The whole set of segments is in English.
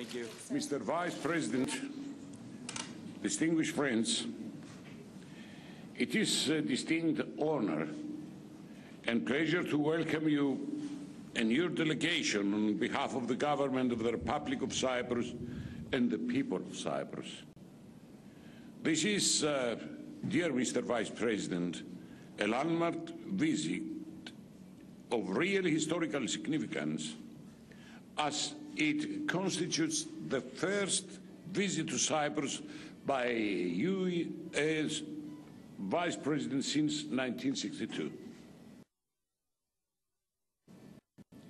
Thank you. Mr. Vice President, distinguished friends, it is a distinct honor and pleasure to welcome you and your delegation on behalf of the government of the Republic of Cyprus and the people of Cyprus. This is, dear Mr. Vice President, a landmark visit of real historical significance, as it constitutes the first visit to Cyprus by you as Vice President since 1962.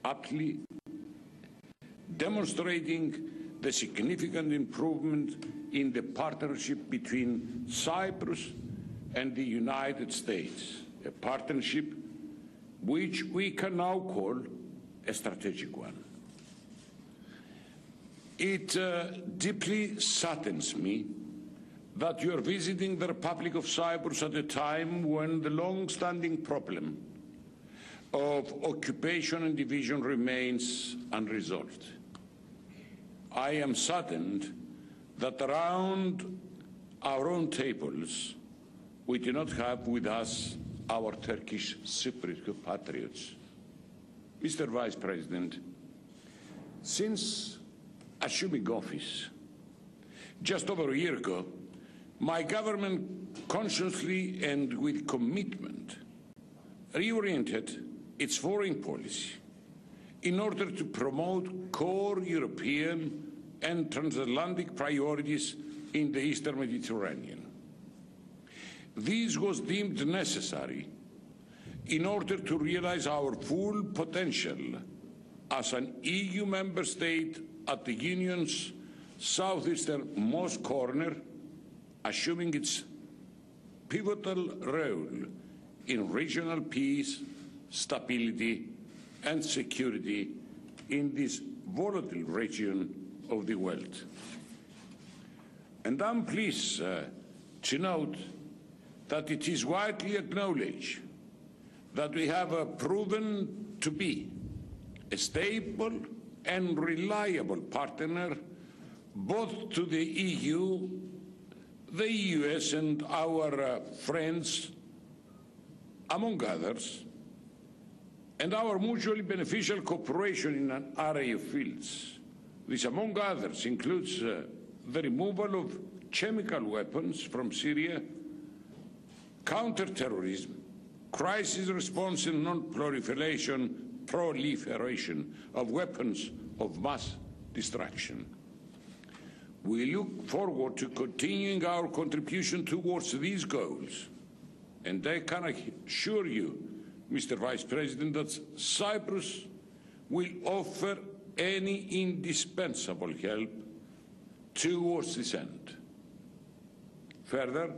Aptly demonstrating the significant improvement in the partnership between Cyprus and the United States, a partnership which we can now call a strategic one. It deeply saddens me that you are visiting the Republic of Cyprus at a time when the long-standing problem of occupation and division remains unresolved. I am saddened that around our own tables we do not have with us our Turkish Cypriot compatriots. Mr. Vice President, since assuming office just over a year ago, my government consciously and with commitment reoriented its foreign policy in order to promote core European and transatlantic priorities in the Eastern Mediterranean. This was deemed necessary in order to realize our full potential as an EU member state at the Union's southeasternmost corner, assuming its pivotal role in regional peace, stability and security in this volatile region of the world. And I'm pleased to note that it is widely acknowledged that we have proven to be a stable and reliable partner both to the EU, the US and our friends, among others, and our mutually beneficial cooperation in an array of fields. This, among others, includes the removal of chemical weapons from Syria, counter-terrorism, crisis response and non-proliferation of weapons of mass destruction. We look forward to continuing our contribution towards these goals, and I can assure you, Mr. Vice President, that Cyprus will offer any indispensable help towards this end. Further,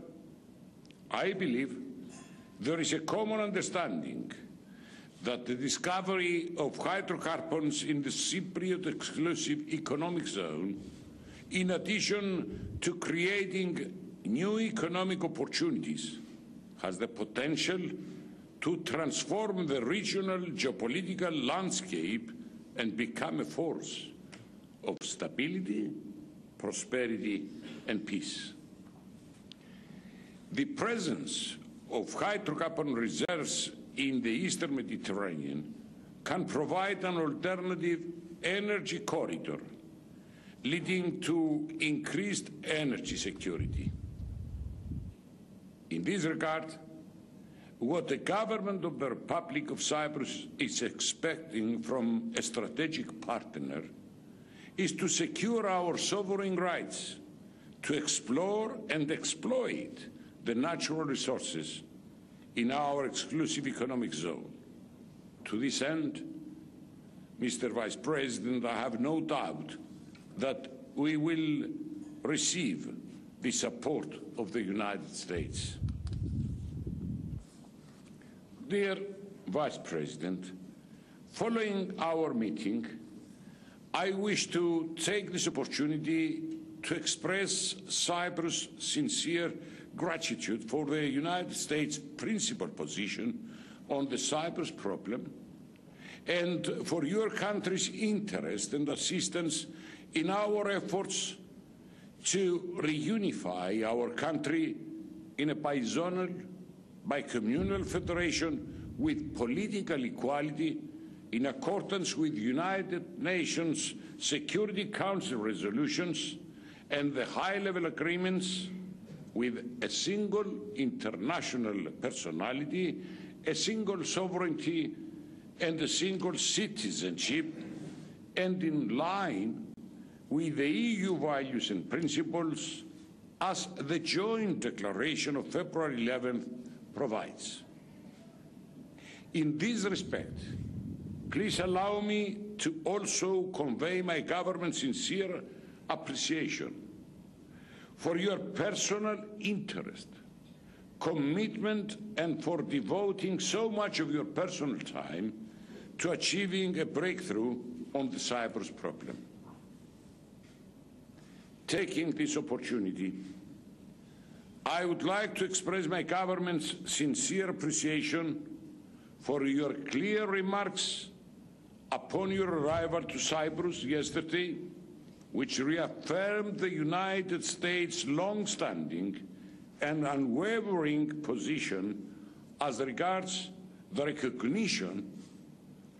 I believe there is a common understanding that the discovery of hydrocarbons in the Cypriot exclusive economic zone, in addition to creating new economic opportunities, has the potential to transform the regional geopolitical landscape and become a force of stability, prosperity and peace. The presence of hydrocarbon reserves in the Eastern Mediterranean can provide an alternative energy corridor, leading to increased energy security. In this regard, what the government of the Republic of Cyprus is expecting from a strategic partner is to secure our sovereign rights to explore and exploit the natural resources in our exclusive economic zone. To this end, Mr. Vice President, I have no doubt that we will receive the support of the United States. Dear Vice President, following our meeting, I wish to take this opportunity to express Cyprus' sincere gratitude for the United States' principled position on the Cyprus problem and for your country's interest and assistance in our efforts to reunify our country in a bizonal, bicommunal federation with political equality in accordance with United Nations Security Council resolutions and the high-level agreements, with a single international personality, a single sovereignty, and a single citizenship, and in line with the EU values and principles as the joint declaration of February 11th provides. In this respect, please allow me to also convey my government's sincere appreciation for your personal interest, commitment, and for devoting so much of your personal time to achieving a breakthrough on the Cyprus problem. Taking this opportunity, I would like to express my government's sincere appreciation for your clear remarks upon your arrival to Cyprus yesterday, which reaffirmed the United States' long-standing and unwavering position as regards the recognition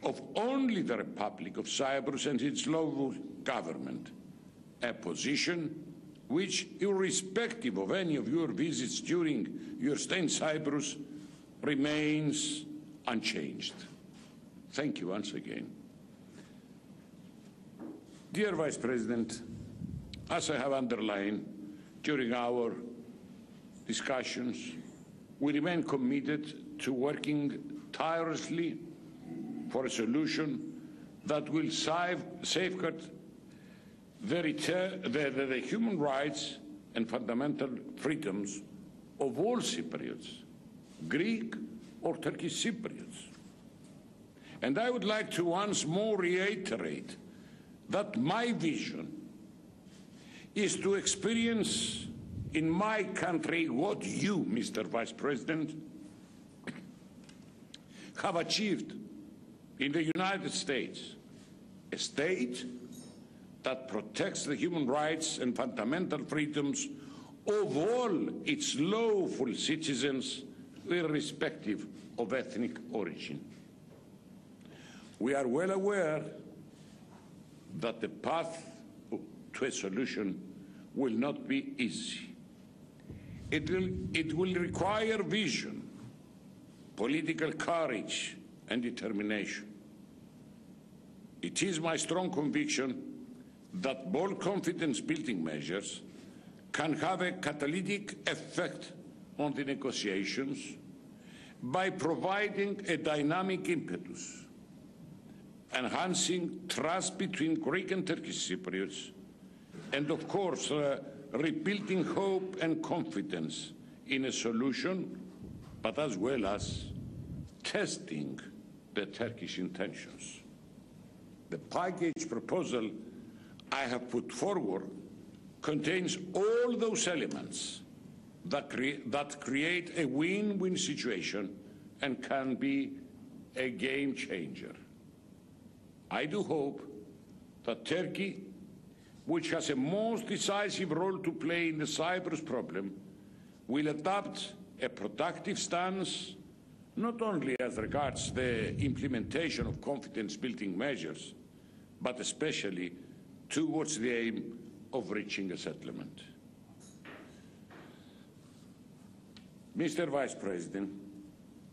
of only the Republic of Cyprus and its lawful government, a position which, irrespective of any of your visits during your stay in Cyprus, remains unchanged. Thank you once again. Dear Vice President, as I have underlined during our discussions, we remain committed to working tirelessly for a solution that will safeguard the human rights and fundamental freedoms of all Cypriots, Greek or Turkish Cypriots. And I would like to once more reiterate that my vision is to experience in my country what you, Mr. Vice President, have achieved in the United States, a state that protects the human rights and fundamental freedoms of all its lawful citizens, irrespective of ethnic origin. We are well aware that the path to a solution will not be easy. It will require vision, political courage, and determination. It is my strong conviction that bold confidence-building measures can have a catalytic effect on the negotiations by providing a dynamic impetus, enhancing trust between Greek and Turkish Cypriots, and of course rebuilding hope and confidence in a solution, but as well as testing the Turkish intentions. The package proposal I have put forward contains all those elements that create a win-win situation and can be a game changer. I do hope that Turkey, which has a most decisive role to play in the Cyprus problem, will adopt a productive stance, not only as regards the implementation of confidence-building measures, but especially towards the aim of reaching a settlement. Mr. Vice President,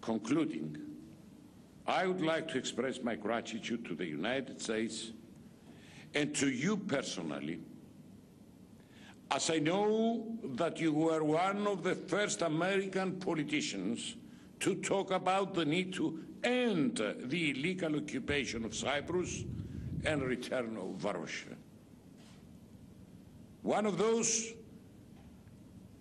concluding, I would like to express my gratitude to the United States and to you personally, as I know that you were one of the first American politicians to talk about the need to end the illegal occupation of Cyprus and return of Varosha. One of those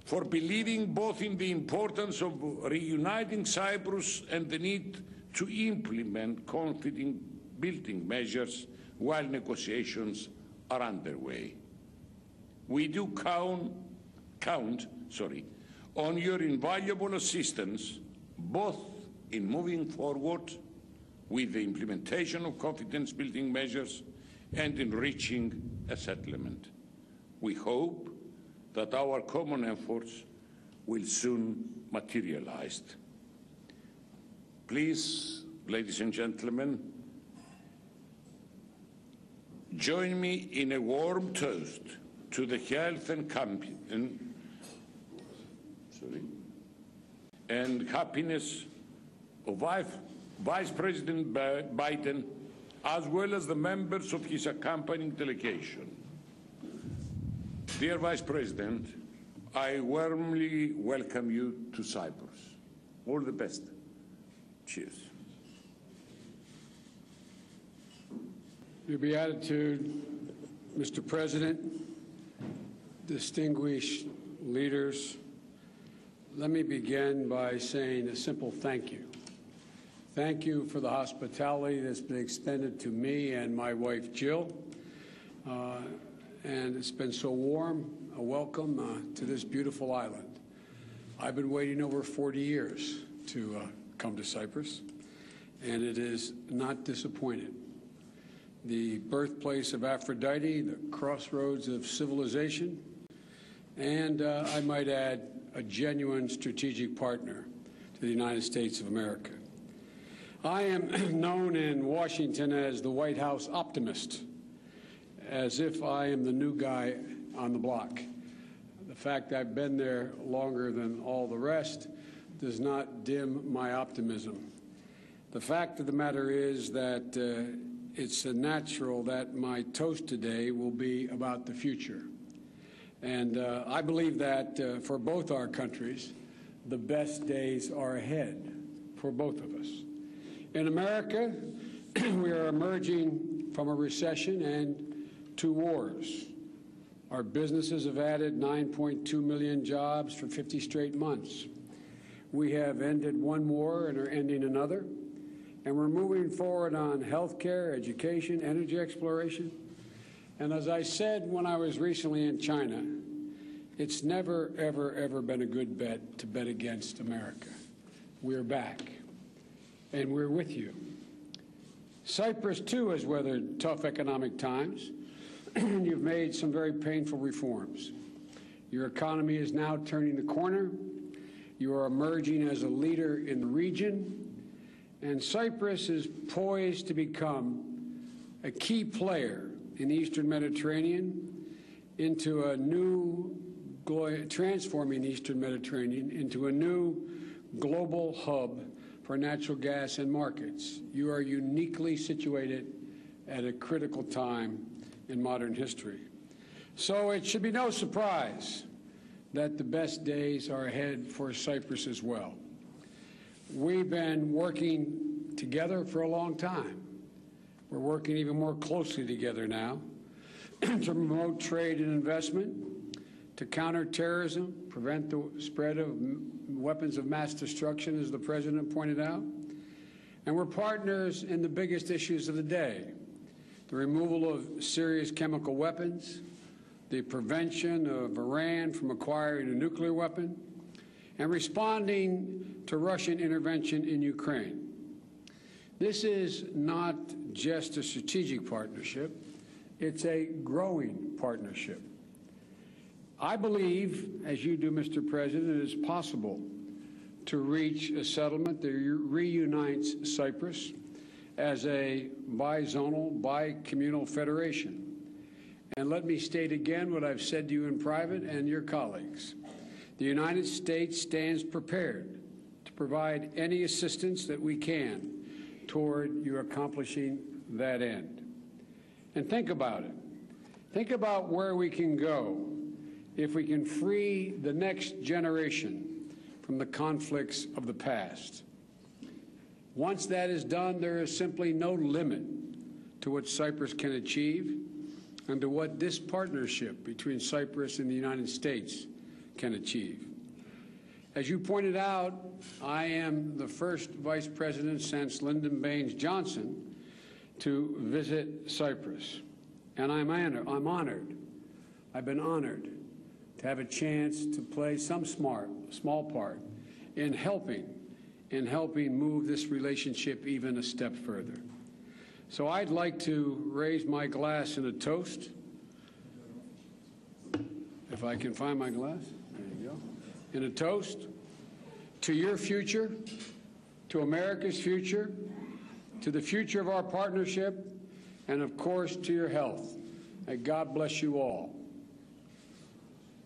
for believing both in the importance of reuniting Cyprus and the need to implement confidence-building measures while negotiations are underway. We do count on your invaluable assistance, both in moving forward with the implementation of confidence-building measures and in reaching a settlement. We hope that our common efforts will soon materialize. Please, ladies and gentlemen, join me in a warm toast to the health and happiness of Vice President Biden, as well as the members of his accompanying delegation. Dear Vice President, I warmly welcome you to Cyprus. All the best. Cheers. Your Beatitude, Mr. President, distinguished leaders, let me begin by saying a simple thank you. Thank you for the hospitality that's been extended to me and my wife, Jill. And it's been so warm, a welcome to this beautiful island. I've been waiting over 40 years to come to Cyprus, and it is not disappointed. The birthplace of Aphrodite, the crossroads of civilization, and I might add, a genuine strategic partner to the United States of America. I am known in Washington as the White House optimist, as if I am the new guy on the block. The fact I've been there longer than all the rest does not dim my optimism. The fact of the matter is that it's natural that my toast today will be about the future. And I believe that for both our countries, the best days are ahead for both of us. In America, we are emerging from a recession and 2 wars. Our businesses have added 9.2 million jobs for 50 straight months. We have ended 1 war and are ending another. And we're moving forward on health care, education, energy exploration. And as I said when I was recently in China, it's never, ever, ever been a good bet to bet against America. We're back, and we're with you. Cyprus, too, has weathered tough economic times, and you've made some very painful reforms. Your economy is now turning the corner. You are emerging as a leader in the region, and Cyprus is poised to become a key player in the Eastern Mediterranean into a new, transforming the Eastern Mediterranean into a new global hub for natural gas and markets. You are uniquely situated at a critical time in modern history. So it should be no surprise that the best days are ahead for Cyprus as well. We've been working together for a long time. We're working even more closely together now to promote trade and investment, to counter terrorism, prevent the spread of weapons of mass destruction, as the President pointed out. And we're partners in the biggest issues of the day: the removal of serious chemical weapons, the prevention of Iran from acquiring a nuclear weapon, and responding to Russian intervention in Ukraine. This is not just a strategic partnership, it's a growing partnership. I believe, as you do, Mr. President, it is possible to reach a settlement that reunites Cyprus as a bizonal, bi-communal federation. And let me state again what I've said to you in private and your colleagues. The United States stands prepared to provide any assistance that we can toward you accomplishing that end. And think about it. Think about where we can go if we can free the next generation from the conflicts of the past. Once that is done, there is simply no limit to what Cyprus can achieve and to what this partnership between Cyprus and the United States can achieve. As you pointed out, I am the first Vice President since Lyndon Johnson to visit Cyprus, and I'm honored. I've been honored to have a chance to play some small part in helping move this relationship even a step further. So I'd like to raise my glass in a toast If I can find my glass, there you go. And a toast to your future, to America's future, to the future of our partnership, and of course to your health. May God bless you all.